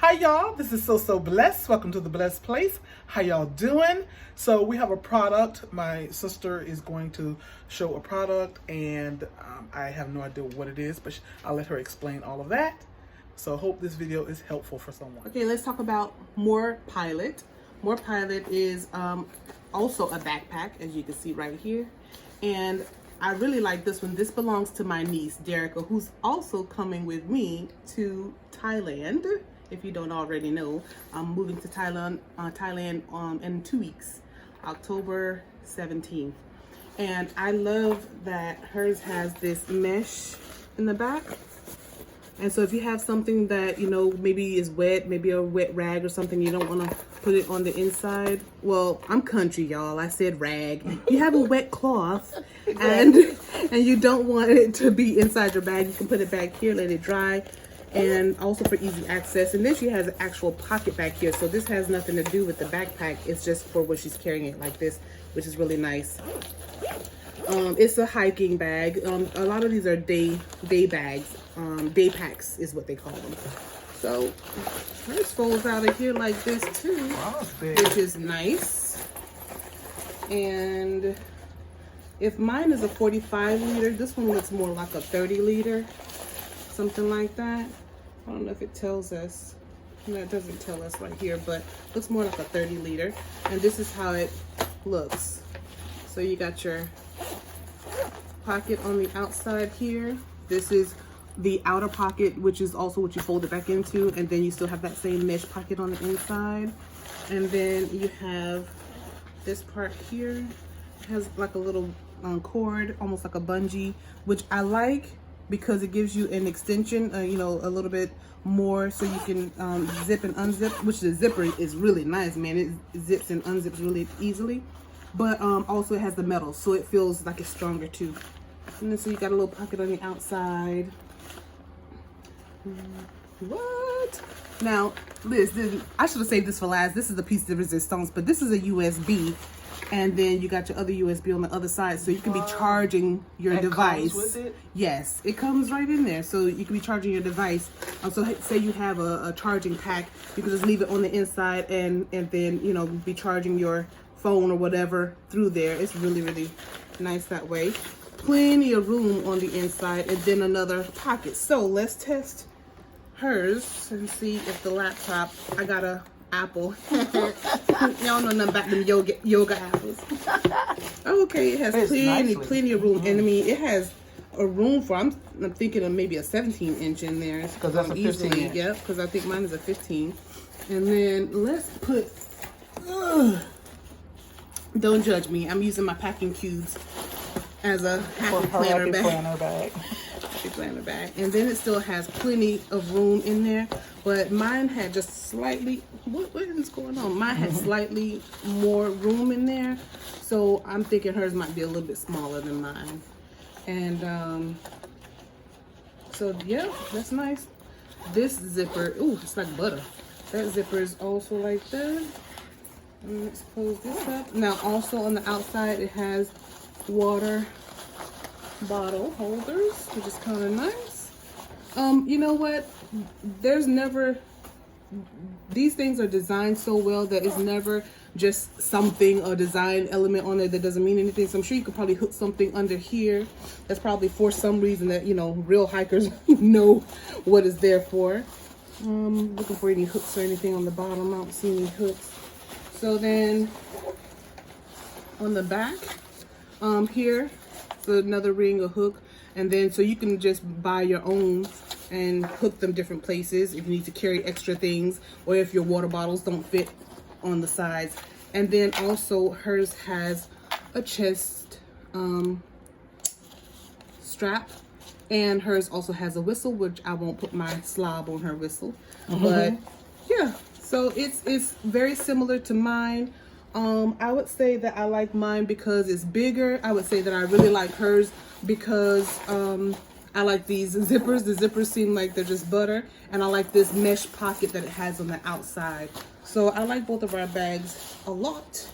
Hi y'all, this is So Blessed. Welcome to the Blessed Place. How y'all doing? So we have a product. My sister is going to show a product and I have no idea what it is, but I'll let her explain all of that. So hope this video is helpful for someone. Okay, let's talk about Morpilot. Morpilot is also a backpack, as you can see right here. And I really like this one. This belongs to my niece, Derica, who's also coming with me to Thailand. If you don't already know, I'm moving to Thailand in 2 weeks, October 17th. And I love that hers has this mesh in the back. And so if you have something that, you know, maybe is wet, maybe a wet rag or something, you don't want to put it on the inside. Well, I'm country, y'all. I said rag. You have a wet cloth and you don't want it to be inside your bag, you can put it back here, let it dry. And also for easy access. And then she has an actual pocket back here. So this has nothing to do with the backpack. It's just for when she's carrying it like this, which is really nice. It's a hiking bag. A lot of these are day bags. Daypacks is what they call them. So this folds out of here like this too, which is nice. And if mine is a 45 liter, this one looks more like a 30 liter, something like that. I don't know if it tells us. No, it doesn't tell us right here, but looks more like a 30 liter. And this is how it looks. So you got your pocket on the outside here. This is the outer pocket, which is also what you fold it back into, and then you still have that same mesh pocket on the inside. And then you have this part here. It has like a little cord, almost like a bungee, which I like because it gives you an extension, you know, a little bit more, so you can zip and unzip, which the zipper is really nice, man. It zips and unzips really easily. But also it has the metal, so it feels like it's stronger too. And then so you got a little pocket on the outside. What? Now, this I should have saved this for last. This is the piece de resistance, but this is a USB. And then you got your other USB on the other side, so you can be charging your device. Comes with it? Yes, it comes right in there, so you can be charging your device. So say you have a charging pack, you can just leave it on the inside and then, you know, be charging your phone or whatever through there. It's really nice that way. Plenty of room on the inside, and then another pocket. So let's test hers and see if the laptop, I got a apple. Y'all know nothing about them yoga apples. Okay, it has plenty of room. And I mean, it has a room for, I'm thinking of maybe a 17 inch in there. Because that's a 15 inch. Yep, because I think mine is a 15. And then let's put, don't judge me, I'm using my packing cubes as a happy planner bag. Happy planner bag. And then it still has plenty of room in there, but mine had just slightly, what is going on? Mine had slightly more room in there, so I'm thinking hers might be a little bit smaller than mine. And so yeah, that's nice. This zipper, ooh, it's like butter. That zipper is also like that. And let's close this up. Now also on the outside it has water bottle holders, which is kind of nice. You know what, there's never, these things are designed so well that it's never just something, a design element on it that doesn't mean anything. So I'm sure you could probably hook something under here that's probably for some reason that, you know, real hikers know what it's there for. Looking for any hooks or anything on the bottom. I don't see any hooks. So then on the back here, so another ring, a hook, and then so you can just buy your own and hook them different places if you need to carry extra things, or if your water bottles don't fit on the sides. And then also hers has a chest strap, and hers also has a whistle, which I won't put my slob on her whistle. But yeah, so it's very similar to mine. I would say that I like mine because it's bigger. I would say that I really like hers because I like these zippers. The zippers seem like they're just butter. And I like this mesh pocket that it has on the outside. So I like both of our bags a lot.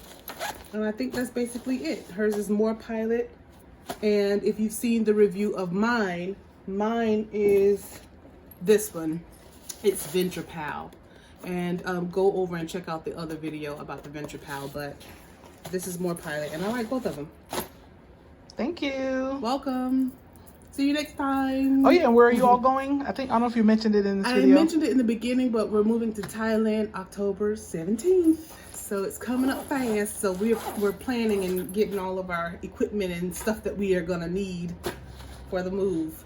And I think that's basically it. Hers is Morpilot. And if you've seen the review of mine, mine is this one. It's Venture Pal. And go over and check out the other video about the Venture Pal, but this is Morpilot, and I like both of them. Thank you. Welcome. See you next time. Oh yeah, and where are you all going? I don't know if you mentioned it in this video. I mentioned it in the beginning, but we're moving to Thailand October 17th. So it's coming up fast. So we're planning and getting all of our equipment and stuff that we are gonna need for the move.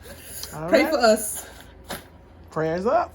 Pray for us. Prayers up.